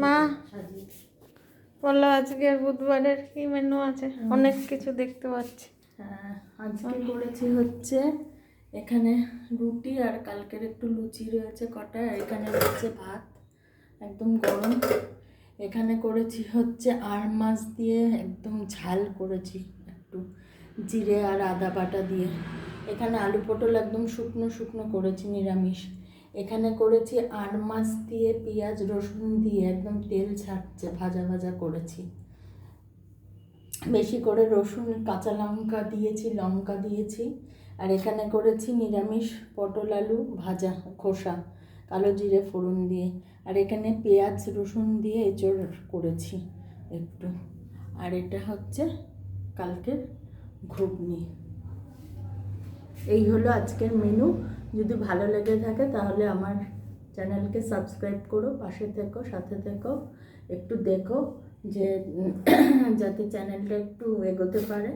মা বললো আজকের বুধবারের কি মেনু আছে? অনেক কিছু দেখতে পাচ্ছি। হ্যাঁ, আজকে করেছি হচ্ছে এখানে রুটি আর কালকের একটু লুচি রয়েছে কটা, আর এখানে রয়েছে ভাত একদম গরম। এখানে করেছি হচ্ছে আর মাছ দিয়ে একদম ঝাল করেছি, একটু জিরে আর আদা বাটা দিয়ে। এখানে আলু পটল একদম শুকনো শুকনো করেছি নিরামিষ। এখানে করেছি আর মাছ দিয়ে পেঁয়াজ রসুন দিয়ে একদম তেল ছাড়ছে ভাজা ভাজা করেছি। বেশি করে রসুন কাঁচা লঙ্কা দিয়েছি, লঙ্কা দিয়েছি। আর এখানে করেছি নিরামিষ পটল আলু ভাজা খোসা কালো জিরে ফোড়ন দিয়ে। আর এখানে পেঁয়াজ রসুন দিয়ে এঁচড় করেছি একটু। আর এটা হচ্ছে কালকের ঘুগনি। এই হলো আজকের মেনু। যদি ভালো লেগে থাকে তাহলে আমার চ্যানেলকে সাবস্ক্রাইব করো, পাশে থেকো, সাথে থেকো, একটু দেখো যে যাতে চ্যানেলটা একটু এগোতে পারে।